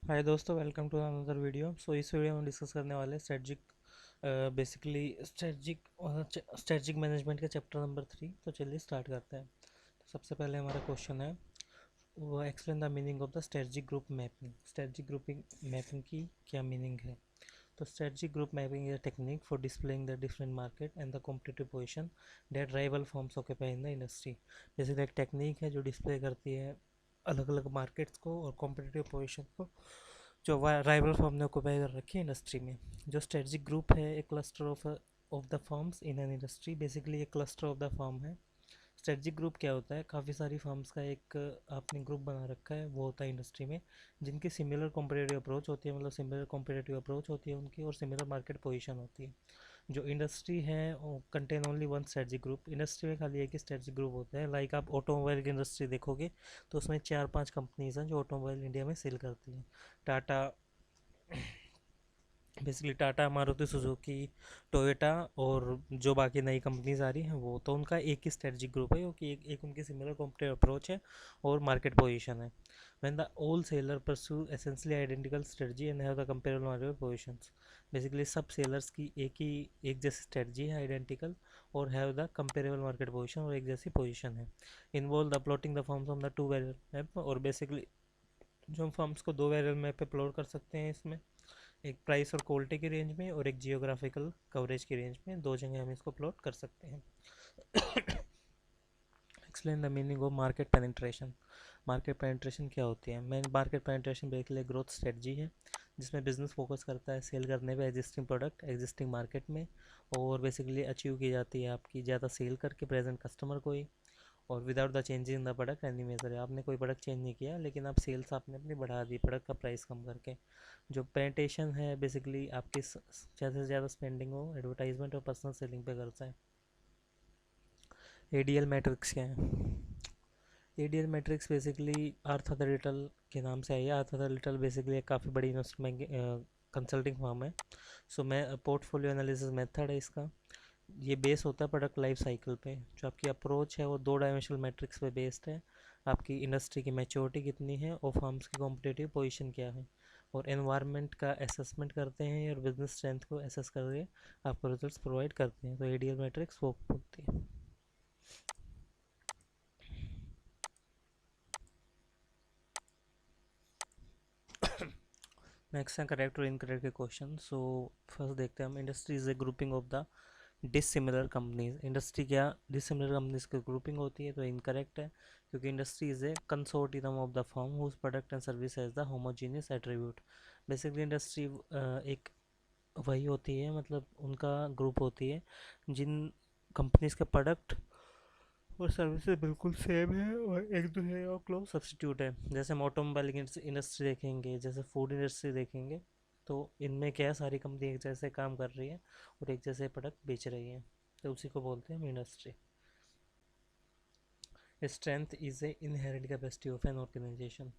हाय दोस्तों, welcome to another video. इस video में हम डिस्कस करने वाले हैं स्ट्रेटजिक बेसिकली स्ट्रेटजिक मैनेजमेंट के चैप्टर नंबर 3। तो चलिए स्टार्ट करते हैं। तो सबसे पहले हमारा क्वेश्चन है, वो explain the meaning of the strategic group mapping. Strategic grouping mapping की क्या मीनिंग है? तो strategic group mapping is a technique for displaying the different market and the competitive position that rival firms occupy in the industry. Basically एक technique है जो display करती है अलग अलग मार्केट्स को और कॉम्पिटिटिव पोजीशन को जो राइवल फर्म ने ऑक्यूपाई कर रखी है इंडस्ट्री में। जो स्ट्रेटजिक ग्रुप है एक cluster of the firms in an industry. Basically एक क्लस्टर ऑफ द फर्म है। स्ट्रेटजिक ग्रुप क्या होता है? काफ़ी सारी फर्म्स का एक आपने ग्रुप बना रखा है, वो होता है इंडस्ट्री में, जिनकी सिमिलर कॉम्पिटिटिव अप्रोच होती है, मतलब सिमिलर कॉम्पिटिटिव अप्रोच होती है उनकी, और सिमिलर मार्केट पोजीशन होती है। जो इंडस्ट्री है वो contain only one strategic group. Industry में खाली एक ही स्ट्रेटजिक ग्रुप होता है। लाइक आप ऑटोमोबाइल की इंडस्ट्री देखोगे तो उसमें 4-5 कंपनीज हैं जो ऑटोमोबाइल इंडिया में सेल करती हैं। Tata, basically Tata, Maruti Suzuki, Toyota, और जो बाकी नई कंपनीज आ रही हैं वो तो उनका एक ही स्ट्रेटजिक ग्रुप है, क्योंकि एक उनकी सिमिलर कॉम्पिटिटिव अप्रोच है और मार्केट पोजीशन है। When the all seller pursue essentially identical strategy and have the comparable market positions. Basically सब सेलर्स की एक जैसी स्ट्रेटजी है, आइडेंटिकल, और have the comparable market position, और एक जैसी पोजीशन है। Involve the plotting the forms on the two variable map. और बेसिकली जो हम फॉर्म्स को दो वेरिएबल मैप पे प्लॉट कर सकते हैं, इसमें एक प्राइस और क्वालिटी की रेंज में और एक जियोग्राफिकल कवरेज की रेंज में, दो जगह हम इसको प्लॉट कर सकते हैं। Explain the meaning of market penetration. Market penetration क्या होती है? Main market penetration basically growth strategy है, जिसमें बिजनेस फोकस करता है सेल करने पे एग्जिस्टिंग प्रोडक्ट एग्जिस्टिंग मार्केट में, और बेसिकली अचीव की जाती है आपकी ज़्यादा सेल करके प्रेजेंट कस्टमर को ही, और without the changing in the product any major है। आपने कोई प्रोडक्ट चेंज नहीं किया, लेकिन आप सेल्स आपने अपनी बढ़ा दी प्रोडक्ट का प्राइस कम करके। जो पेनिटेशन है बेसिकली आपकी ज़्यादा से ज़्यादा स्पेंडिंग हो एडवर्टाइजमेंट और पर्सनल सेलिंग पे करता है। एडीएल मैट्रिक्स क्या है? एडीएल मैट्रिक्स बेसिकली आर्थर के नाम से आई है। आर्थर बेसिकली एक काफ़ी बड़ी इन्वेस्टमेंट कंसल्टिंग फर्म है। मैं पोर्टफोलियो एनालिसिस मेथड है इसका। ये बेस होता है प्रोडक्ट लाइफ साइकिल पे। जो आपकी अप्रोच है वो दो डायमेंशनल मैट्रिक्स पे बेस्ड है। आपकी इंडस्ट्री की मैच्योरिटी कितनी है और फर्म्स की कॉम्पिटिटिव पोजीशन क्या है, और एनवायरनमेंट का असेसमेंट करते हैं और बिजनेस स्ट्रेंथ को असेस करके आपको रिजल्ट्स प्रोवाइड करते हैं। तो एडीएल मैट्रिक्स वो होती है। नेक्स्ट है करेक्ट और इनकरेक्ट के क्वेश्चन। फर्स्ट देखते हैं हम, industry is a grouping of the dissimilar companies. Industry क्या डिसिमिलर कंपनीज की ग्रुपिंग होती है? तो इनकरेक्ट है, क्योंकि industry is a consortium of the firm whose product and service has the homogeneous attribute. Basically industry एक वही होती है, मतलब उनका ग्रुप होती है जिन कंपनीज के प्रोडक्ट और सर्विसेज बिल्कुल सेम है और एक दूसरे का क्लोज सब्सटीट्यूट है। जैसे हम ऑटोमोबाइल इंडस्ट्री देखेंगे, जैसे फूड इंडस्ट्री देखेंगे, तो इनमें क्या है, सारी कंपनी एक जैसे काम कर रही है और एक जैसे प्रोडक्ट बेच रही है, तो उसी को बोलते हैं हम industry. Strength is an inherent capacity of an organisation.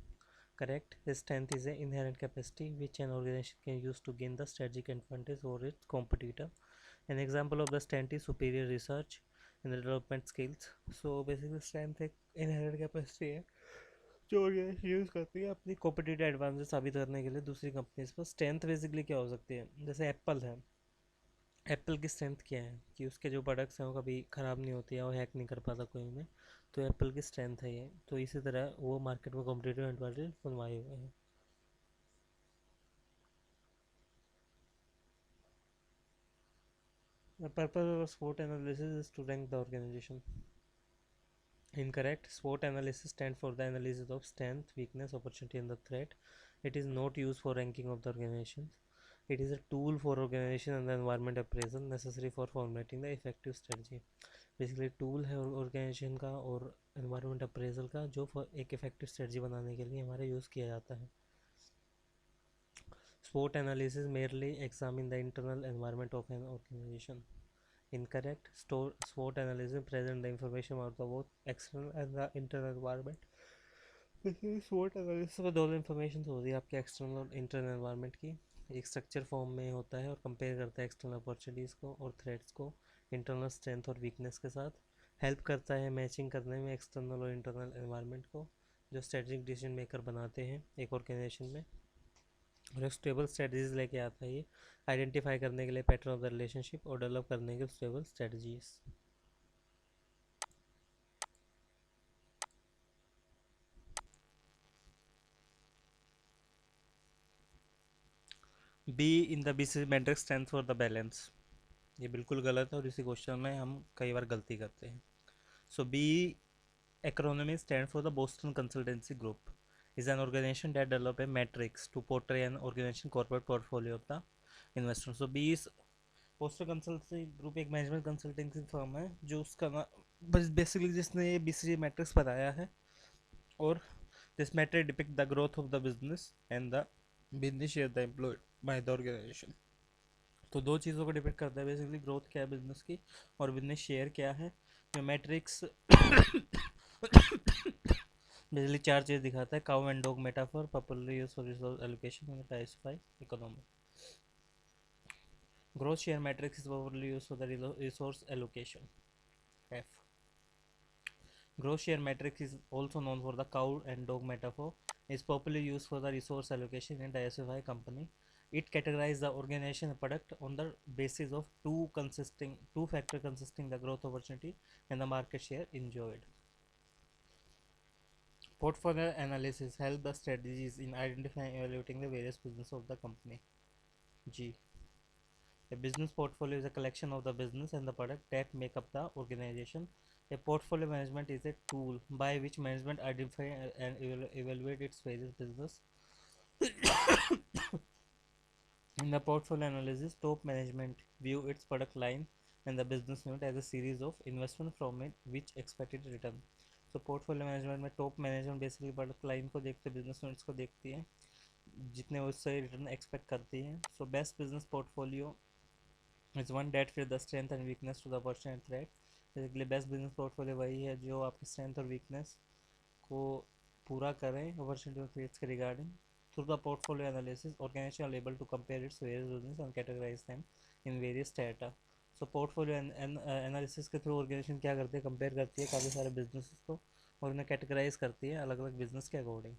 Correct. Strength is an inherent capacity which an organization can use to gain the strategic advantage over its competitor. An example of the strength is superior research and development skills. So basically strength एक inherent capacity है जो organisation use करती है अपनी competitive advantage साबित करने के लिए दूसरी कंपनीज पर। स्ट्रेंथ बेसिकली क्या हो सकती है? जैसे एप्पल है, एप्पल की स्ट्रेंथ क्या है कि उसके जो प्रोडक्ट्स हैं वो कभी ख़राब नहीं होती है और हैक नहीं कर पाता कोई उन्हें, तो एप्पल की स्ट्रेंथ है ये। तो इसी तरह वो मार्केट में कॉम्पिटिटिव एडवांटेज बनवाए हुए हैं। The purpose of SWOT analysis is to rank the organization. Incorrect. SWOT analysis stands for the analysis of strength, weakness, opportunity, and the threat. It is not used for ranking of the organizations. It is a tool for organization and the environment appraisal necessary for formulating the effective strategy. Basically tool है organisation का और environment appraisal का, जो एक effective strategy बनाने के लिए हमारा यूज़ किया जाता है। SWOT analysis merely examine the internal environment of an organization. Incorrect. SWOT analysis present the information about the both external and the internal environment. Basically SWOT analysis में दोनों इन्फॉर्मेशन होती है आपके एक्सटर्नल और इंटरनल एनवायरनमेंट की। एक structure form में होता है और कंपेयर करता है एक्सटर्नल अपॉर्चुनिटीज़ को और थ्रेट्स को इंटरनल स्ट्रेंथ और वीकनेस के साथ। हेल्प करता है मैचिंग करने में एक्सटर्नल और इंटरनल एनवायरनमेंट को, जो स्ट्रेटजिक डिसीजन मेकर बनाते हैं एक ऑर्गेनाइजेशन में। और स्टेबल स्ट्रेटजीज लेके आता है ये, आइडेंटिफाई करने के लिए पैटर्न ऑफ द रिलेशनशिप और डेवलप करने के stable strategies. Be in the BCG matrix stand for the balance, ये बिल्कुल गलत है और इसी क्वेश्चन में हम कई बार गलती करते हैं। सो B acronym stand for the Boston Consultancy Group is an organization that develop a matrix to portray an organization corporate portfolio of the investor. So B is Boston Consultancy Group एक management consulting firm है जो उसका बस basically जिसने ये BCG matrix बताया है, और this matrix depict the growth of the business and the business share the employed by the organisation. तो दो चीज़ों को डिपेंड करता है, बेसिकली ग्रोथ क्या है बिजनेस की और बिजनेस शेयर क्या है। जो मैट्रिक्स बेसिकली चार चीज़ दिखाता है, cow and dog metaphor, popularly used for resource allocation in diversified economy. Growth share matrix is popularly used for the resource allocation. F growth share matrix is also known for the cow and dog metaphor, is popularly used for the resource allocation in diversified company. It categorizes the organization product on the basis of two factor consisting the growth opportunity and the market share enjoyed. Portfolio analysis help the strategies in identifying and evaluating the various business of the company. G. A business portfolio is a collection of the business and the product that make up the organization. A portfolio management is a tool by which management identify and evaluate its various business. In the portfolio analysis, top management view its product line and the business unit as a series of investment from it which expected return. So portfolio management में top management basically product line को देखते, business units को देखती है, जितने उससे return expect करती है. So best business portfolio is one that fit the strength and weakness to the person and threat. Basically best business portfolio वही है जो आपकी स्ट्रेंथ और वीकनेस को पूरा करें अपॉर्चुनिटी और थ्रेट्स के regarding. Through the portfolio analysis organisation are able to compare its various business and categorise them in various data. So portfolio analysis के थ्रू ऑर्गेनाइजेशन क्या करती है, कंपेयर करती है काफ़ी सारे बिजनेस को और उन्हें कैटेगराइज करती है अलग अलग बिजनेस के according.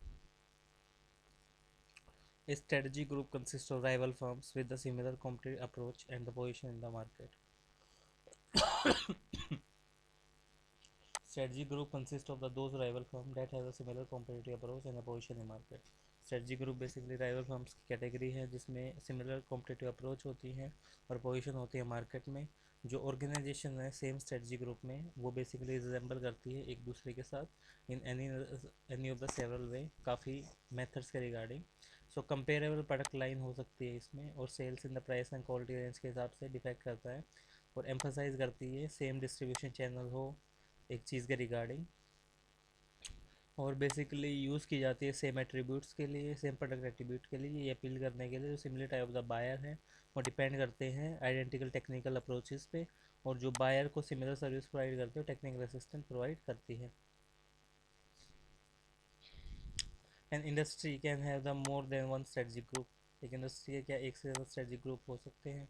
A strategy group consists of rival firms with a similar competitive approach and the position in the market. Strategy group consists of those rival firms that have a similar competitive approach and a position in market. Strategy group basically rival firms की category है जिसमें similar competitive approach होती है और position होती है market में. जो ऑर्गेनाइजेशन है सेम स्ट्रेटजी ग्रुप में वो बेसिकली रिजेंबल करती है एक दूसरे के साथ in any of the several way, काफ़ी मेथड्स के regarding. So comparable product line हो सकती है इसमें और sales in the price and quality range के हिसाब से डिफेक्ट करता है और एम्फोसाइज करती है सेम डिस्ट्रीब्यूशन चैनल हो एक चीज़ के रिगार्डिंग. और बेसिकली यूज़ की जाती है सेम एट्रीब्यूट्स के लिए, सेम प्रोडक्ट एट्रीब्यूट के लिए, ये अपील करने के लिए जो similar type of the buyer है वो डिपेंड करते हैं आइडेंटिकल टेक्निकल अप्रोचेस पे, और जो बायर को सिमिलर सर्विस प्रोवाइड करते हैं टेक्निकल असिस्टेंट प्रोवाइड करती है. An industry can have the more than one strategy group, एक इंडस्ट्री के क्या एक से ज़्यादा स्ट्रेटजी ग्रुप हो सकते हैं.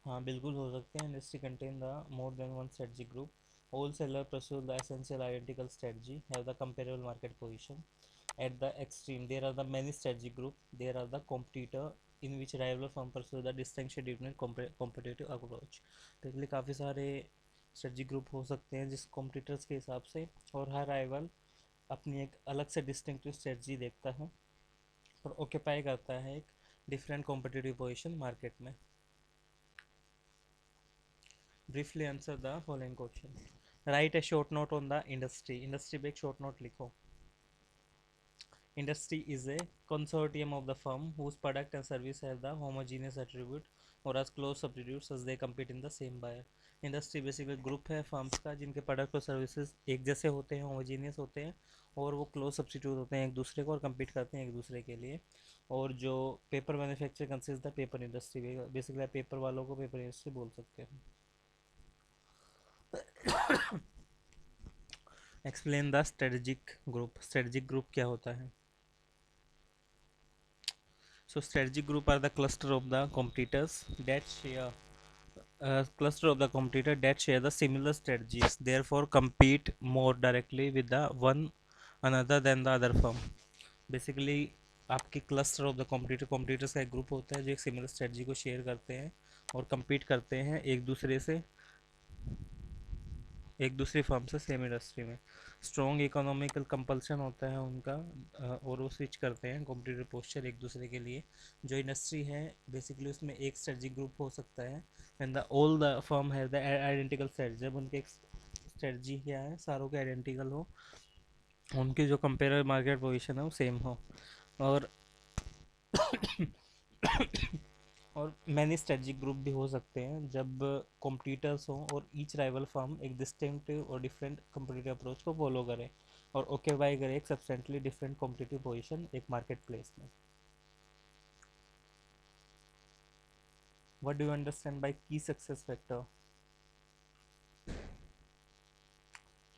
हाँ बिल्कुल हो सकते हैं. Industry contain the more than one strategy group. Wholesaler pursue the essential identical strategy, have the comparable market position. At the extreme, there are the many strategy group. There are the competitor in which rival firm pursue the distinction different competitive approach. Basically काफ़ी सारे strategy group हो सकते हैं जिस competitors के हिसाब से, और हर राइवल अपनी एक अलग से डिस्टिंक्टिव स्ट्रेटजी देखता है और ऑक्यूपाई करता है एक डिफरेंट कॉम्पिटिटिव पोजीशन मार्केट में. Briefly answer the following question. Write a short note on the industry. Industry पे एक short note लिखो. Industry is a consortium of the firm whose product and service have the homogeneous attribute or as close substitutes as they compete in the same buyer. Industry basically group है firms का जिनके product और services एक जैसे होते हैं, homogeneous होते हैं और वो क्लोज सब्सटीट्यूट होते हैं एक दूसरे को और compete करते हैं एक दूसरे के लिए. और जो paper manufacture consist the paper industry, basically paper वालों को पेपर इंडस्ट्री बोल सकते हैं. Explain the strategic group. Strategic group क्या होता है? So strategic group are the cluster of the competitors that share cluster of the competitor that share the similar strategies, therefore compete more directly with the one another than the other firm. Basically आपके cluster of the competitors का एक group होता है जो एक similar strategy को share करते हैं और compete करते हैं एक दूसरी फर्म से सेम इंडस्ट्री में। स्ट्रॉन्ग इकोनॉमिकल कंपल्सन होता है उनका, और वो स्विच करते हैं कॉम्पिटिटिव पोस्चर एक दूसरे के लिए। जो इंडस्ट्री है बेसिकली उसमें एक स्ट्रेटजी ग्रुप हो सकता है and the all the firm have the identical strategy. जब उनके एक स्ट्रेटजी क्या है सारों के आइडेंटिकल हो, उनकी जो कंपेयर मार्केट पोजीशन है वो सेम हो, और और मैनी स्ट्रेटजिक ग्रुप भी हो सकते हैं जब कॉम्पिटिटर्स हों और ईच राइवल फर्म एक डिस्टिंक्टिव और डिफरेंट कॉम्पिटिटिव अप्रोच को फॉलो करे और ऑक्यूपाई करे एक सब्सटेंटली डिफरेंट कॉम्पिटिटिव पोजीशन एक मार्केट प्लेस में। What do you understand by key success factor?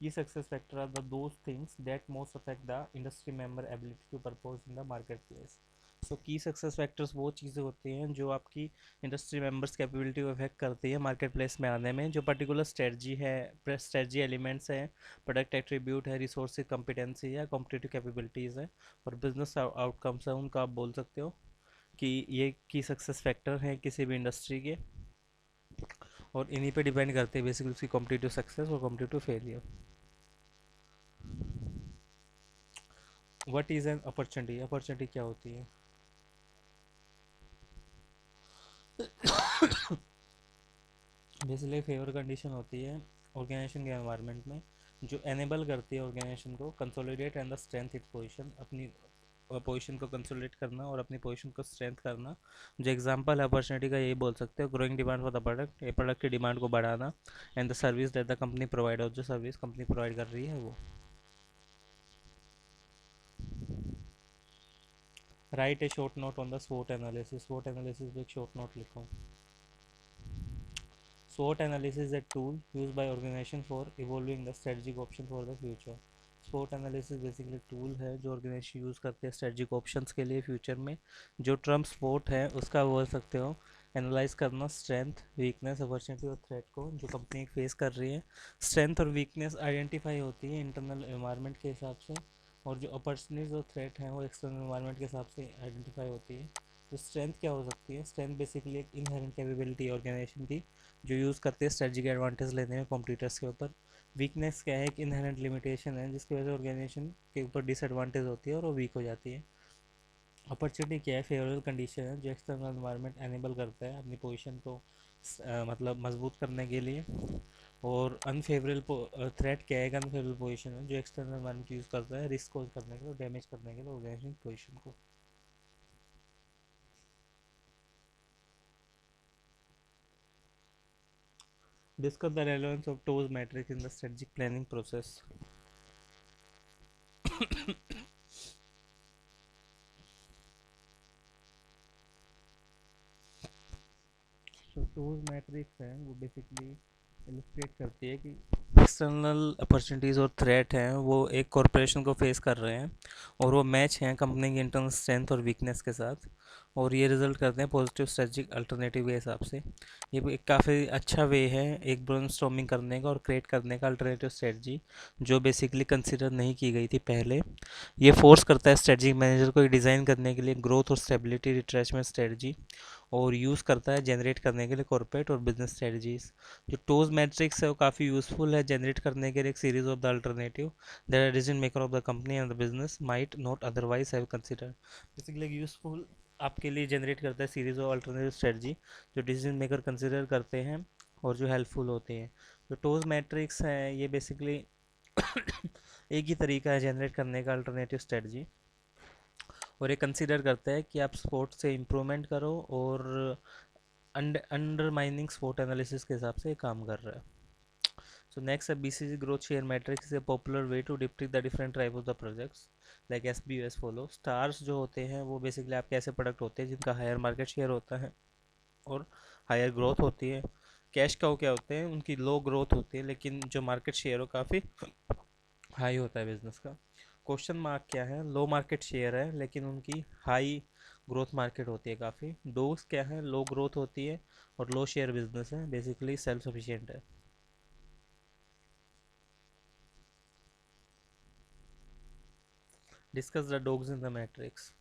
Key success factor are those things that most affect the industry member ability to propose in the marketplace. सो की success factors वो चीज़ें होती हैं जो आपकी industry members capability को affect करती है मार्केट प्लेस में आने में। जो पर्टिकुलर स्ट्रेटजी है, स्ट्रेटजी एलिमेंट्स हैं, प्रोडक्ट एट्रीब्यूट है, रिसोर्स कॉम्पिटेंसी है, कॉम्पिटिटिव कैपेबिलिटीज़ है और बिजनेस आउटकम्स है, उनका आप बोल सकते हो कि ये की सक्सेस फैक्टर हैं किसी भी इंडस्ट्री के, और इन्हीं पे डिपेंड करते हैं बेसिकली उसकी कॉम्पिटिटिव सक्सेस और competitive failure. What is an opportunity? Opportunity क्या होती है? बेसिकली फेवर कंडीशन होती है ऑर्गेनाइजेशन के एनवायरनमेंट में जो एनेबल करती है ऑर्गेनाइजेशन को consolidate and the strength it position, अपनी पोजीशन को कंसोलिडेट करना और अपनी पोजीशन को स्ट्रेंथ करना। जो एग्जांपल है अपॉर्चुनिटी का यही बोल सकते हो, growing demand for the product, ये प्रोडक्ट की डिमांड को बढ़ाना, and the service that the company provide, और जो सर्विस कंपनी प्रोवाइड कर रही है वो। Write a short note on the स्वोट एनालिसिस। स्वोट एनालिसिस पे एक शॉर्ट नोट लिखो। SWOT analysis is a tool used by organization for evolving the strategic option for the future. SWOT analysis basically tool है जो ऑर्गेनाइजेशन यूज़ करते हैं strategic options के लिए फ्यूचर में। जो ट्रम्प SWOT है उसका बोल सकते हो एनालाइज करना स्ट्रेंथ, वीकनेस, अपॉर्चुनिटी और थ्रेट को जो कंपनी फेस कर रही है। स्ट्रेंथ और वीकनेस आइडेंटिफाई होती है इंटरनल एनवायरनमेंट के हिसाब से, और जो अपॉर्चुनिटीज और थ्रेट हैं वो एक्सटर्नल एनवायरनमेंट के हिसाब से आइडेंटिफाई होती है। तो स्ट्रेंथ क्या हो सकती है? स्ट्रेंथ बेसिकली एक इनहेरेंट कैपेबिलिटी ऑर्गेनाइजेशन की जो यूज़ करते हैं स्ट्रेटजिक एडवांटेज लेने में कॉम्पिटिटर्स के ऊपर। वीकनेस क्या है? एक इनहेरेंट लिमिटेशन है जिसकी वजह से ऑर्गेनाइजेशन के ऊपर डिसएडवांटेज होती है और वो वीक हो जाती है। अपॉर्चुनिटी क्या है? फेवरेबल कंडीशन है जो एक्सटर्नल एनवायरनमेंट एनेबल करता है अपनी पोजीशन को मतलब मजबूत करने के लिए। और अनफेवरेबल थ्रेट क्या है? अनफेवरेबल पोजीशन है जो एक्सटर्नल एनवायरनमेंट यूज़ करता है रिस्क कोज करने के लिए, डैमेज करने के लिए ऑर्गेनाइजेशन पोजीशन को। Discuss the relevance of TOWS matrix in the strategic planning process. तो टूज मैट्रिक्स है वो बेसिकली इलस्ट्रेट करती है कि एक्सटर्नल अपॉर्चुनिटीज़ और थ्रेट हैं वो एक कॉरपोरेशन को फेस कर रहे हैं और वो मैच हैं कंपनी की इंटरनल स्ट्रेंथ और वीकनेस के साथ, और ये रिजल्ट करते हैं पॉजिटिव स्ट्रेटजिक अल्टरनेटिव के हिसाब से। ये एक काफ़ी अच्छा वे है एक ब्रेनस्टॉर्मिंग करने का और क्रिएट करने का अल्टरनेटिव स्ट्रेटजी जो बेसिकली कंसिडर नहीं की गई थी पहले। ये फोर्स करता है स्ट्रेटजिक मैनेजर को डिज़ाइन करने के लिए ग्रोथ और स्टेबिलिटी रिट्रेचमेंट स्ट्रेटजी, और यूज़ करता है जनरेट करने के लिए कॉर्पोरेट और बिजनेस स्ट्रेटजीज। जो टोज मैट्रिक्स है वो काफ़ी यूज़फुल है जनरेट करने के लिए एक series of the alternative that decision maker of the company and the business might not otherwise have consider. Basically useful आपके लिए जनरेट करता है सीरीज ऑफ अल्टरनेटिव स्ट्रेटजी जो डिसीजन मेकर कंसिडर करते हैं और जो हेल्पफुल होते हैं। जो टोज मैट्रिक्स हैं ये बेसिकली एक ही तरीका है जनरेट करने का अल्टरनेटिव स्ट्रेटजी, और ये कंसिडर करता है कि आप स्पोर्ट से इम्प्रूवमेंट करो और अंडरमाइनिंग स्पोर्ट एनालिसिस के हिसाब से काम कर रहा है। सो नेक्स्ट है BCG growth share matrix is a popular way to depict the different type of the projects like SBS follow. Stars जो होते हैं वो बेसिकली आपके ऐसे प्रोडक्ट होते हैं जिनका हायर मार्केट शेयर होता है और हायर ग्रोथ होती है। कैश काउ क्या होते हैं? उनकी लो ग्रोथ होती है लेकिन जो मार्केट शेयर हो काफ़ी हाई होता है बिजनेस का। क्वेश्चन मार्क क्या है? लो मार्केट शेयर है लेकिन उनकी हाई ग्रोथ मार्केट होती है काफ़ी। डोज क्या है? लो ग्रोथ होती है और लो शेयर बिजनेस है, बेसिकली सेल्फ सफिशिएंट है। Discuss the dogs in the matrix,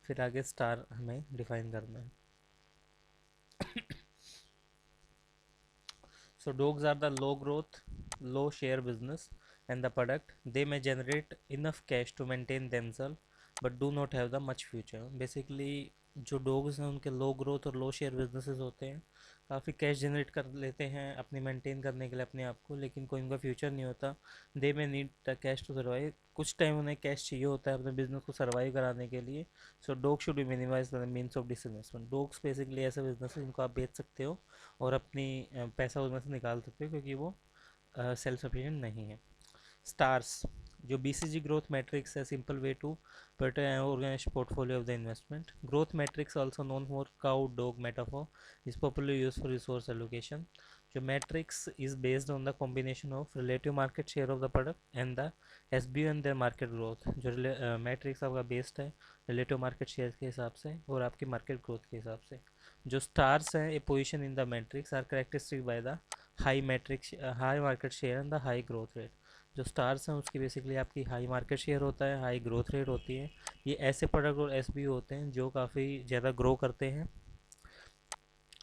फिर आगे स्टार हमें डिफाइन करना है. So dogs are the low growth, low share business and the product. They may generate enough cash to maintain themselves but do not have the much future. Basically जो dogs हैं उनके लो growth और लो share businesses होते हैं, काफ़ी cash generate कर लेते हैं अपनी मेंटेन करने के लिए अपने आप को, लेकिन कोई उनका फ्यूचर नहीं होता. They may need the cash to survive. कुछ टाइम उन्हें कैश चाहिए होता है अपने बिजनेस को सर्वाइव कराने के लिए. So dog should be minimize the means of disinvestment. Dogs basically ऐसा बिजनेस है जिनको आप बेच सकते हो और अपनी पैसा उसमें से निकाल सकते हो क्योंकि वो सेल्फ सफिशिएंट नहीं है. स्टार्स जो BCG ग्रोथ मैट्रिक्स है, simple way to better organize portfolio of the investment. Growth matrix, also known for cow dog metaphor, is popularly used for resource allocation. जो matrix is based on the combination of relative market share of the product and the SBU and their market growth. जो matrix आपका based है relative market share के हिसाब से और आपकी market growth के हिसाब से. जो stars हैं ये position in the matrix are characteristic by the high matrix high market share and the high growth rate. जो स्टार्स हैं उसकी बेसिकली आपकी हाई मार्केट शेयर होता है, हाई ग्रोथ रेट होती है. ये ऐसे प्रोडक्ट और एस होते हैं जो काफ़ी ज़्यादा ग्रो करते हैं.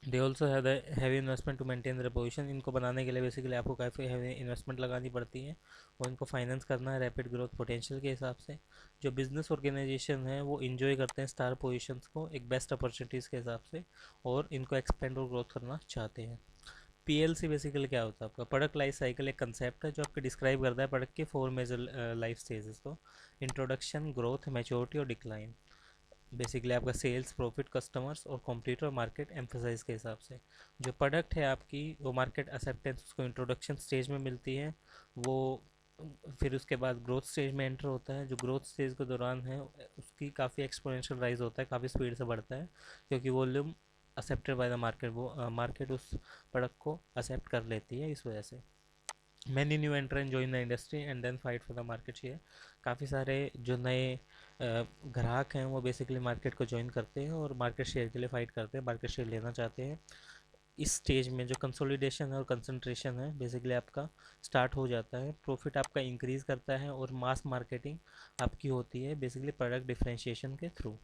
They also have the heavy investment to maintain the position. इनको बनाने के लिए बेसिकली आपको काफ़ी हैवी इन्वेस्टमेंट लगानी पड़ती है और इनको फाइनेंस करना है रैपिड ग्रोथ पोटेंशियल के हिसाब से. जो बिजनेस ऑर्गेनाइजेशन है वो इन्जॉय करते हैं स्टार पोजीशंस को एक बेस्ट अपॉर्चुनिटीज़ के हिसाब से और इनको एक्सपेंड और ग्रोथ करना चाहते हैं. PLC बेसिकली क्या होता है आपका प्रोडक्ट लाइफ साइकिल, एक कंसेप्ट है जो आपको डिस्क्राइब करता है प्रोडक्ट के 4 मेजर लाइफ स्टेजेस को. इंट्रोडक्शन, ग्रोथ, मैच्योरिटी और डिक्लाइन. बेसिकली आपका सेल्स, प्रॉफिट, कस्टमर्स और कॉम्पिटिटर मार्केट एम्फोसाइज के हिसाब से. जो प्रोडक्ट है आपकी वो मार्केट एक्सेप्टेंस उसको इंट्रोडक्शन स्टेज में मिलती है. वो फिर उसके बाद ग्रोथ स्टेज में एंटर होता है. जो ग्रोथ स्टेज के दौरान है उसकी काफ़ी एक्सपोनेंशियल राइज होता है, काफ़ी स्पीड से बढ़ता है क्योंकि volume accepted by the market, वो मार्केट उस प्रोडक्ट को एक्सेप्ट कर लेती है. इस वजह से many new entrant join the industry and then fight for the market share. काफ़ी सारे जो नए ग्राहक हैं वो बेसिकली मार्केट को ज्वाइन करते हैं और मार्केट शेयर के लिए फ़ाइट करते हैं, मार्केट शेयर लेना चाहते हैं. इस स्टेज में जो कंसोलिडेशन है और कंसंट्रेशन है बेसिकली आपका स्टार्ट हो जाता है. प्रॉफिट आपका इंक्रीज़ करता है और मास मार्केटिंग आपकी होती है बेसिकली प्रोडक्ट डिफ्रेंशिएशन के through.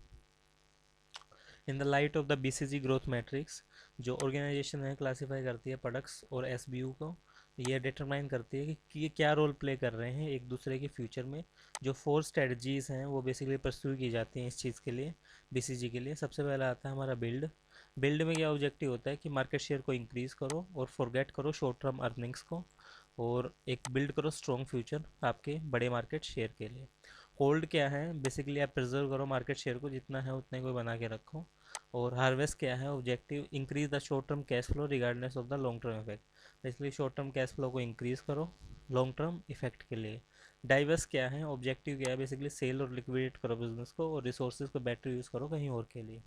In the light of the BCG growth matrix, जो ऑर्गेनाइजेशन है क्लासीफाई करती है प्रोडक्ट्स और SBU को, ये डिटरमाइन करती है कि ये क्या रोल प्ले कर रहे हैं एक दूसरे के फ्यूचर में. जो 4 स्ट्रेटजीज़ हैं वो बेसिकली परस्यू की जाती हैं इस चीज़ के लिए, BCG के लिए. सबसे पहला आता है हमारा बिल्ड. बिल्ड में क्या ऑब्जेक्टिव होता है कि मार्केट शेयर को इंक्रीज़ करो और फॉरगेट करो शॉर्ट टर्म अर्निंग्स को और एक बिल्ड करो स्ट्रॉन्ग फ्यूचर आपके बड़े मार्केट शेयर के लिए. होल्ड क्या है, बेसिकली आप प्रिजर्व करो मार्केट शेयर को, जितना है उतने को बना के रखो. और हार्वेस्ट क्या है, objective increase the short term cash flow regardless of the long term effect. Basically short term cash flow को इंक्रीज करो लॉन्ग टर्म इफेक्ट के लिए. डाइवर्स क्या है, ऑब्जेक्टिव क्या है, बेसिकली सेल और लिक्विडेट करो बिजनेस को और रिसोर्सेज को बेटर यूज़ करो कहीं और के लिए.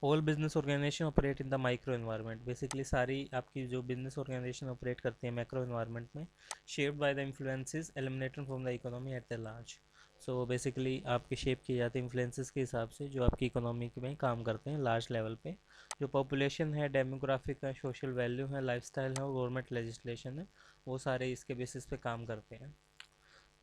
All business organisation operate in the micro environment. Basically सारी आपकी जो बिजनेस ऑर्गेनाइजेशन ऑपरेट करती है माइक्रो एनवायरनमेंट में, shaped by the influences eliminated from the economy at the large. So basically आपके शेप किए जाते हैं इन्फ्लुएंसेस के हिसाब से जो आपकी इकोनॉमी में काम करते हैं लार्ज लेवल पे. जो पॉपुलेशन है, डेमोग्राफिक है, सोशल वैल्यू है, लाइफस्टाइल है और गवर्नमेंट लेजिस्लेशन है, वो सारे इसके बेसिस पे काम करते हैं.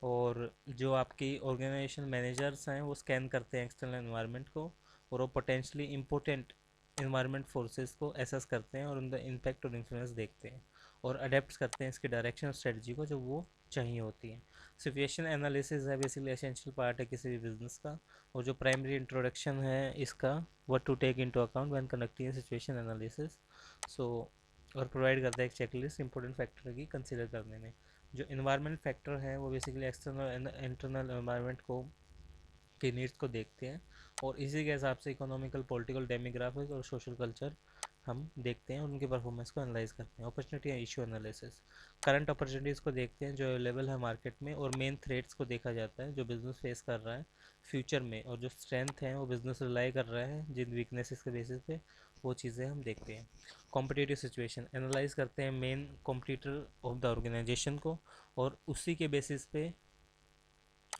और जो आपकी ऑर्गेनाइजेशन मैनेजर्स हैं वो स्कैन करते हैं एक्सटर्नल एनवायरनमेंट को और वो पोटेंशली इम्पोर्टेंट इन्वायरमेंट फोर्सेस को एसेस करते हैं और उनका इम्पैक्ट और इन्फ्लुएंस देखते हैं और अडेप्ट करते हैं इसकी डायरेक्शन और स्ट्रेटजी को जो वो चाहिए होती है. सिचुएशन एनालिसिस है बेसिकली एसेंशियल पार्ट है किसी भी बिजनेस का. और जो प्राइमरी इंट्रोडक्शन है इसका, what to take into account when conducting situation analysis. So और प्रोवाइड करता है एक चेकलिस्ट इंपॉर्टेंट फैक्टर की कंसिडर करने में. जो इन्वायरमेंट फैक्टर है वो बेसिकली एक्सटर्नल इंटरनल एनवायरनमेंट को की नीड्स को देखते हैं और इसी के हिसाब से इकोनॉमिकल, पॉलिटिकल, डेमोग्राफिक और सोशल कल्चर हम देखते हैं और उनकी परफॉर्मेंस को एनालाइज करते हैं. Opportunity and issue analysis, current opportunities को देखते हैं जो अवेलेबल है मार्केट में और मेन थ्रेट्स को देखा जाता है जो बिजनेस फेस कर रहा है फ्यूचर में और जो स्ट्रेंथ है वो बिजनेस रिलाई कर रहा है जिन वीकनेसेस के बेसिस पे वो चीज़ें हम देखते हैं. कॉम्पिटिटिव सिचुएशन एनालाइज करते हैं main competitor of the organisation को और उसी के बेसिस पे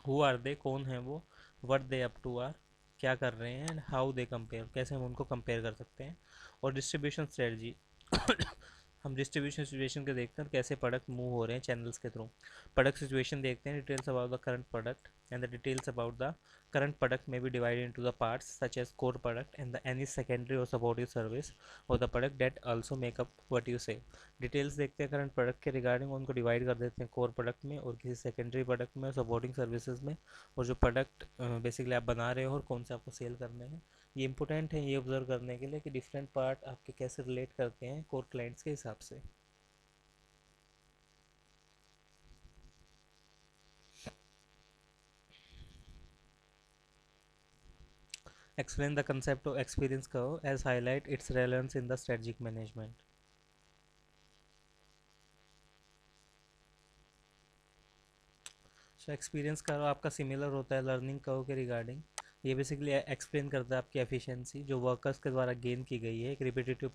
हु आर दे, कौन है वो, what they up to are, क्या कर रहे हैं एंड हाउ दे कंपेयर, कैसे हम उनको कंपेयर कर सकते हैं. और डिस्ट्रीब्यूशन स्ट्रेटजी हम डिस्ट्रीब्यूशन सिचुएशन के देखते हैं कैसे प्रोडक्ट मूव हो रहे हैं चैनल्स के थ्रू। प्रोडक्ट सिचुएशन देखते हैं, details about the current product and the details about the current product may be divided into the parts such as core product and the any secondary or supportive service or the product that also make up what you say। Details देखते हैं current product के regarding, उनको divide कर देते हैं core product में और किसी सेकेंडरी प्रोडक्ट में, सपोर्टिंग सर्विसेज में, और जो प्रोडक्ट बेसिकली आप बना रहे हो और कौन से आपको सेल करने हैं। ये इंपॉर्टेंट है ये ऑब्जर्व करने के लिए कि डिफरेंट पार्ट आपके कैसे रिलेट करते हैं कोर क्लाइंट्स के हिसाब से। Explain the concept of experience curve as highlight its relevance in the strategic management। So experience curve आपका सिमिलर होता है लर्निंग कर्व के रिगार्डिंग। ये बेसिकली एक्सप्लेन करता है आपकी एफिशिएंसी जो वर्कर्स के द्वारा गेन की गई है एक रिपीटेटिव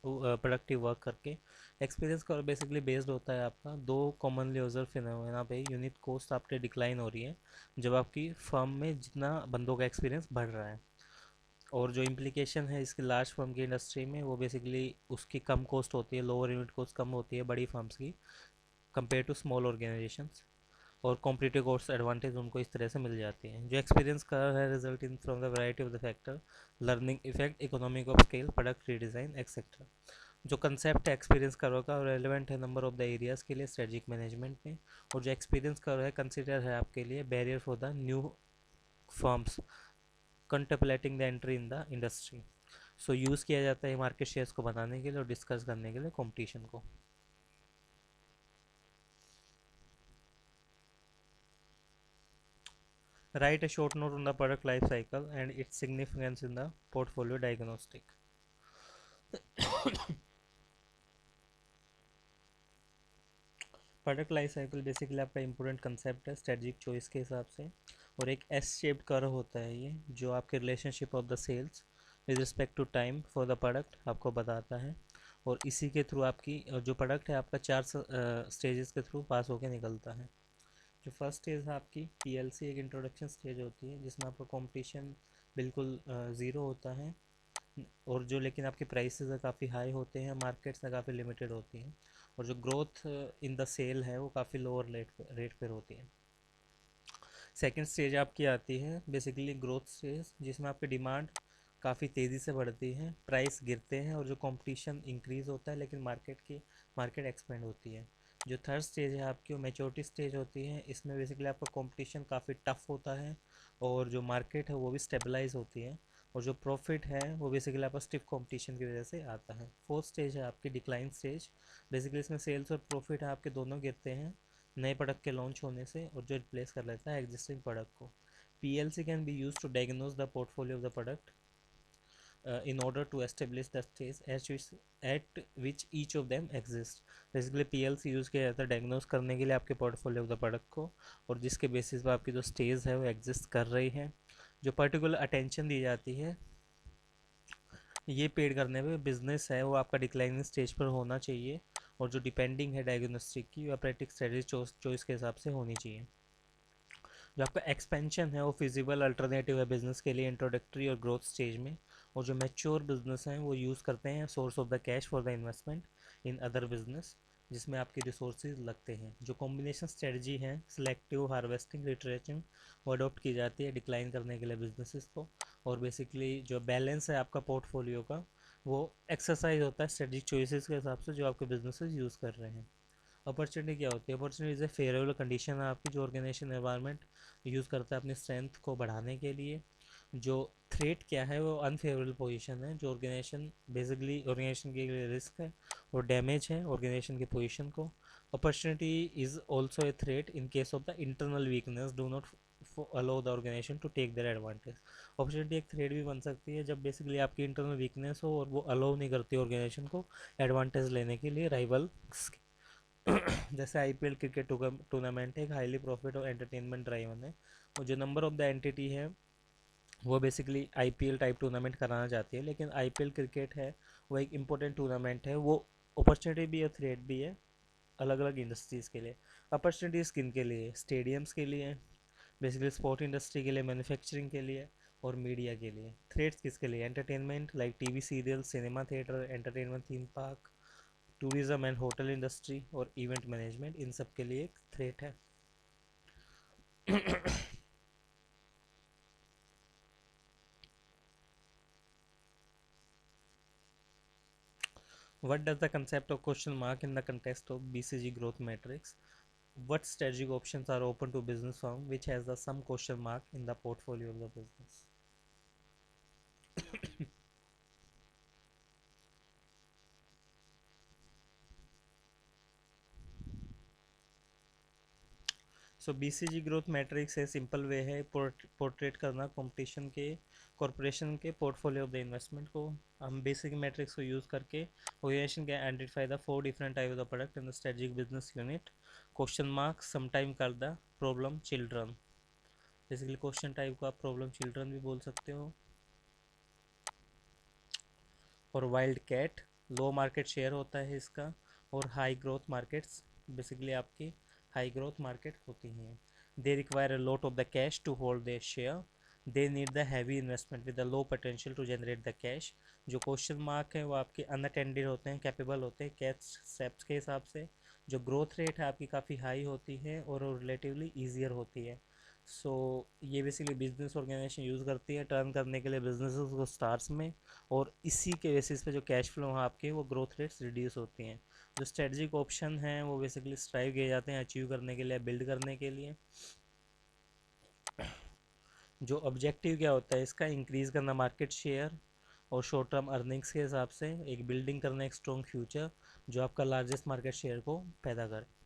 प्रोडक्टिव वर्क करके। एक्सपीरियंस कर्व बेसिकली बेस्ड होता है आपका दो कॉमनली ऑब्जर्व फिनोमेना पे। यूनिट कॉस्ट आपके डिक्लाइन हो रही है जब आपकी फर्म में जितना बंदों का एक्सपीरियंस बढ़ रहा है, और जो इम्प्लीकेशन है इसकी लार्ज फर्म की इंडस्ट्री में वो बेसिकली उसकी कम कॉस्ट होती है, लोअर यूनिट कॉस्ट कम होती है बड़ी फर्म्स की कंपेयर टू स्मॉल ऑर्गेनाइजेशंस, और कॉम्पिटिटिव कोर्स एडवांटेज उनको इस तरह से मिल जाती हैं। जो एक्सपीरियंस कर्व है result in from the variety of the factor, learning effect, economic of scale, product redesign etcetera. जो कंसेप्ट है एक्सपीरियंस कर्व का रेलिवेंट है नंबर ऑफ द एरियाज़ के लिए स्ट्रेटजिक मैनेजमेंट में। और जो एक्सपीरियंस कर्व है कंसिडर है आपके लिए barrier for the new firms contemplating the entry in the industry. So use किया जाता है मार्केट शेयर्स को बनाने के लिए और डिस्कस करने के लिए कॉम्पिटिशन को। Write a short note on the product life cycle and its significance in the portfolio diagnostic। Product life cycle basically आपका इंपॉर्टेंट कंसेप्ट है स्ट्रेटजिक चॉइस के हिसाब से, और एक एस शेप्ड कर्व होता है ये जो आपके relationship of the sales with respect to time for the product आपको बताता है। और इसी के थ्रू आपकी जो प्रोडक्ट है आपका चार स्टेजेस के थ्रू पास होकर निकलता है। जो फर्स्ट स्टेज है आपकी पीएलसी एक इंट्रोडक्शन स्टेज होती है जिसमें आपका कंपटीशन बिल्कुल ज़ीरो होता है, और जो लेकिन आपके प्राइसेस है काफ़ी हाई होते हैं, मार्केट्स है काफ़ी लिमिटेड होती हैं, और जो ग्रोथ इन द सेल है वो काफ़ी लोअर रेट पर होती है। सेकेंड स्टेज आपकी आती है बेसिकली ग्रोथ स्टेज जिसमें आपकी डिमांड काफ़ी तेज़ी से बढ़ती है, प्राइस गिरते हैं और जो कंपटीशन इंक्रीज़ होता है लेकिन मार्केट एक्सपेंड होती है। जो थर्ड स्टेज है आपकी वो मैच्योरिटी स्टेज होती है, इसमें बेसिकली आपका कंपटीशन काफ़ी टफ होता है और जो मार्केट है वो भी स्टेबलाइज होती है, और जो प्रॉफिट है वो बेसिकली आपका स्टिफ कंपटीशन की वजह से आता है। फोर्थ स्टेज है आपकी डिक्लाइन स्टेज, बेसिकली इसमें सेल्स और प्रॉफिट है आपके दोनों गिरते हैं नए प्रोडक्ट के लॉन्च होने से, और जो रिप्लेस कर लेता है एग्जिस्टिंग प्रोडक्ट को। PLC can be use to diagnose the portfolio of the product in order to establish the stage at which each of them exist। Basically PLC use किया जाता है डायग्नोज करने के लिए आपके पोर्टफोलियो ऑफ द प्रोडक्ट को, और जिसके बेसिस पर आपकी जो स्टेज है वो एग्जिस्ट कर रही है। जो पर्टिकुलर अटेंशन दी जाती है ये पेड करने पे बिजनेस है वो आपका डिक्लाइनिंग स्टेज पर होना चाहिए, और जो डिपेंडिंग है डायग्नोस्टिक की ऑपरेटिक स्ट्रेटजी चॉइस के हिसाब से होनी चाहिए। जो आपका एक्सपेंशन है वो फिजिबल अल्टरनेटिव है बिजनेस के लिए इंट्रोडक्टरी और ग्रोथ स्टेज में, और जो मैच्योर बिजनेस हैं वो यूज़ करते हैं source of the cash for the investment in other business जिसमें आपके रिसोर्सेज लगते हैं। जो कॉम्बिनेशन स्ट्रेटजी है सिलेक्टिव हार्वेस्टिंग लिटरेचर वो अडोप्ट की जाती है डिक्लाइन करने के लिए बिजनेसेस को, और बेसिकली जो बैलेंस है आपका पोर्टफोलियो का वो एक्सरसाइज होता है स्ट्रेटजिक चॉइसेस के हिसाब से जो आपके बिजनेसेस यूज़ कर रहे हैं। अपॉर्चुनिटी क्या होती है? Opportunity is a favourable condition है आपकी जो ऑर्गेनाइजेशन एनवायरनमेंट यूज़ करता है अपनी स्ट्रेंथ को बढ़ाने के लिए। जो थ्रेट क्या है वो अनफेवरेबल पोजीशन है जो ऑर्गेनाइजेशन बेसिकली ऑर्गेनाइजेशन के लिए रिस्क है और डैमेज है ऑर्गेनाइजेशन की पोजीशन को। Opportunity is also a threat in case of the internal weakness do not allow the organisation to take their advantage. Opportunity एक थ्रेट भी बन सकती है जब बेसिकली आपकी इंटरनल वीकनेस हो और वो अलाउ नहीं करती ऑर्गेनाइजेशन को एडवांटेज लेने के लिए राइवल। जैसे आईपीएल क्रिकेट टूर्नामेंट है एक हाईली प्रॉफिट और एंटरटेनमेंट ड्राइवन है, और जो नंबर ऑफ द एंटिटी है वो बेसिकली आईपीएल टाइप टूर्नामेंट कराना चाहती है, लेकिन आईपीएल क्रिकेट है वो एक इम्पोर्टेंट टूर्नामेंट है, वो अपॉर्चुनिटी भी है थ्रेट भी है अलग अलग इंडस्ट्रीज़ के लिए। अपॉर्चुनिटीज़ किन के लिए? स्टेडियम्स के लिए, बेसिकली स्पोर्ट इंडस्ट्री के लिए, मैन्युफैक्चरिंग के लिए और मीडिया के लिए। थ्रेट्स किसके लिए? Entertainment like TV serial, cinema theatre, entertainment theme park, tourism and hotel industry और इवेंट मैनेजमेंट, इन सब के लिए एक थ्रेट है। What does the concept of question mark in the context of BCG growth matrix? What strategic options are open to business firm which has the some question mark in the portfolio of the business? So BCG growth matrix है, simple वे है portrait करना competition के corporation के portfolio of the investment को। हम basic matrix को use करके organization can identify the 4 different type of the product in the strategic business unit. Question mark sometime कर the problem children, basically question type को आप problem children भी बोल सकते हो। और wild cat low market share होता है इसका। और हाई ग्रोथ मार्केट्स बेसिकली आपकी हाई ग्रोथ मार्केट होती हैं। They require a lot of the cash to hold their share. They need the heavy investment with the low potential to generate the cash. जो question mark है वो आपके unattended होते हैं, capable होते हैं कैश सेप्स के हिसाब से। जो ग्रोथ रेट है आपकी काफ़ी हाई होती है और रिलेटिवली ईजियर होती है। सो ये बेसिकली बिजनेस ऑर्गेनाइजेशन यूज़ करती है टर्न करने के लिए बिजनेस को स्टार्स में। और इसी के बेसिस पे जो कैश फ्लो हैं आपके वो ग्रोथ रेट्स रिड्यूस होती हैं। जो स्ट्रेटजिक ऑप्शन हैं वो बेसिकली स्ट्राइव किए जाते हैं अचीव करने के लिए, बिल्ड करने के लिए। जो ऑब्जेक्टिव क्या होता है इसका, इंक्रीज करना मार्केट शेयर और शॉर्ट टर्म अर्निंग्स के हिसाब से एक बिल्डिंग करना एक स्ट्रॉन्ग फ्यूचर जो आपका लार्जेस्ट मार्केट शेयर को पैदा करे।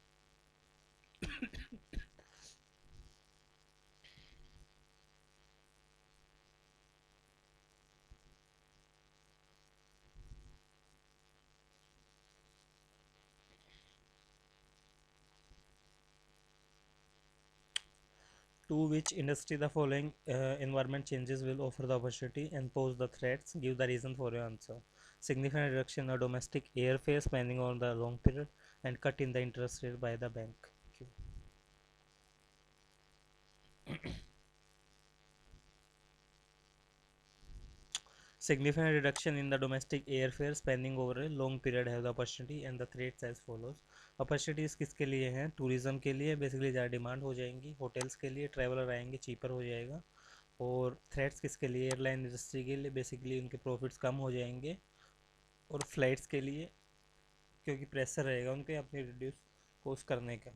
To which industry the following environment changes will offer the opportunity and pose the threats? Give the reason for your answer. Significant reduction of domestic airfare spending on the long period and cut in the interest rate by the bank. Significant reduction in the domestic airfare spending over a long period have the opportunity and the threats as follows. Opportunities किसके लिए हैं? Tourism के लिए basically ज़्यादा demand हो जाएंगी, hotels के लिए ट्रैवलर आएंगे चीपर हो जाएगा। और थ्रेट्स किसके लिए? एयरलाइन इंडस्ट्री के लिए बेसिकली उनके प्रॉफिट्स कम हो जाएंगे। और फ्लाइट्स के लिए क्योंकि प्रेशर रहेगा उनके अपने रिड्यूस कॉस्ट करने का।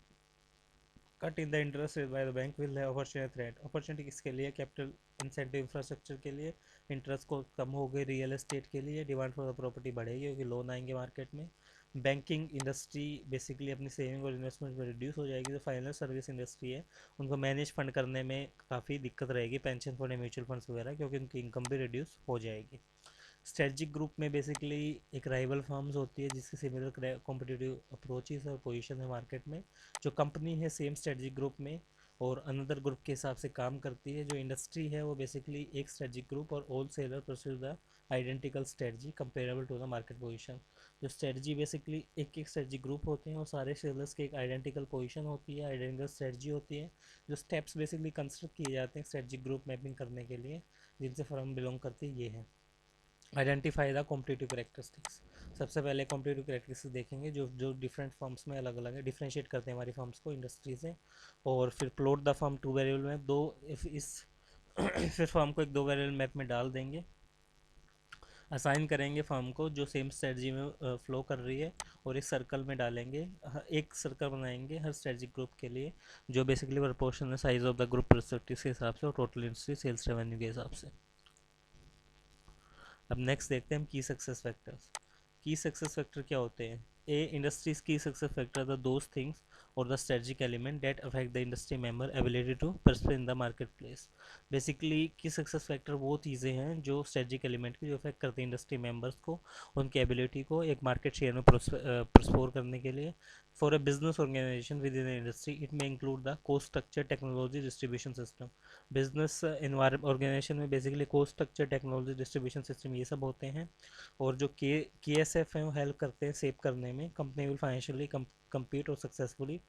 Cut in the interest rate by the bank will have opportunity threat. Opportunity किसके लिए? कैपिटल इंसेंटिव इंफ्रास्ट्रक्चर के लिए। इंटरेस्ट को कम हो गई रियल एस्टेट के लिए, डिमांड फॉर द प्रॉपर्टी बढ़ेगी क्योंकि लोन आएंगे मार्केट में। बैंकिंग इंडस्ट्री बेसिकली अपनी सेविंग और इन्वेस्टमेंट में रिड्यूस हो जाएगी। जो फाइनेंस सर्विस इंडस्ट्री है उनको मैनेज फंड करने में काफ़ी दिक्कत रहेगी, पेंशन फंड या म्यूचुअल फंड्स वगैरह, क्योंकि उनकी इनकम भी रिड्यूस हो जाएगी। स्ट्रेटजिक ग्रुप में बेसिकली एक राइवल फर्म्स होती है जिसकी सिमिलर कॉम्पिटिटिव अप्रोचेस और पोजीशन है मार्केट में। जो कंपनी है सेम स्ट्रेटजिक ग्रुप में और अनदर ग्रुप के हिसाब से काम करती है। जो इंडस्ट्री है वो बेसिकली एक स्ट्रेटजिक ग्रुप और all seller pursue the identical strategy comparable to the market position. जो स्ट्रेटजी बेसिकली एक एक स्ट्रेटजिक ग्रुप होते हैं और सारे सेलर्स के एक आइडेंटिकल पोजीशन होती है, आइडेंटिकल स्ट्रेटजी होती है। जो स्टेप्स बेसिकली कंसिडर किए जाते हैं स्ट्रेटजिक ग्रुप मैपिंग करने के लिए जिनसे फर्म बिलोंग करती है ये है। Identify the competitive characteristics. सबसे पहले कॉम्पिटिटिव करेक्टरिस्टिक्स देखेंगे जो जो डिफरेंट फर्म्स में अलग अलग है, डिफ्रेंशिएट करते हैं हमारी फर्म्स को इंडस्ट्री से। और फिर plot the firm two variable में दो इस फिर फर्म को एक दो वेरिएबल मैप में डाल देंगे, असाइन करेंगे फर्म को जो सेम स्ट्रेटजी में फ्लो कर रही है और एक सर्कल में डालेंगे। एक सर्कल बनाएंगे हर स्ट्रेटजिक ग्रुप के लिए जो basically proportional size of the group perspective के हिसाब से और टोटल इंडस्ट्री सेल्स रेवेन्यू के हिसाब से। अब नेक्स्ट देखते हैं हम key success factors. Key success factor क्या होते हैं? ए इंडस्ट्रीज की success factor the those things और the strategic element that affect the industry member ability to prospect in the market place. Basically key success factor वो चीज़ें हैं जो strategic element की जो अफेक्ट करती है इंडस्ट्री मेंबर्स को, उनकी एबिलिटी को एक मार्केट शेयर में प्रस्पोर करने के लिए। For a business organization within industry it may include the cost structure technology distribution system. Business organization में basically cost structure technology distribution system ये सब होते हैं। और जो के एस एफ हैं वो हेल्प करते हैं सेव करने में कंपनी विल फाइनेंशियली compete और successfully.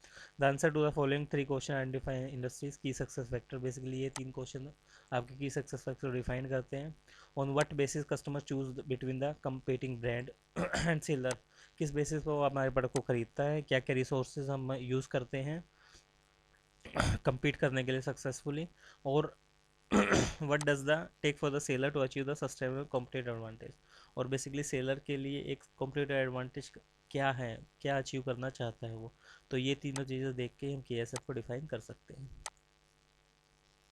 The answer to the following 3 question identify industries की सक्सेस फैक्टर। बेसिकली ये 3 क्वेश्चन आपके की सक्सेस फैक्टर डिफाइन करते हैं। On what basis customer choose between the competing brand and seller. किस basis पर वो हमारे प्रोडक्ट को खरीदता है, क्या क्या रिसोर्सेज हम यूज़ करते हैं compete करने के लिए सक्सेसफुली। और what does the take for the seller to achieve the sustainable competitive advantage। और बेसिकली सेलर के लिए एक competitive एडवांटेज क्या है, क्या अचीव करना चाहता है वो। तो ये तीनों चीज़ें देख के हम KSF को डिफाइन कर सकते हैं।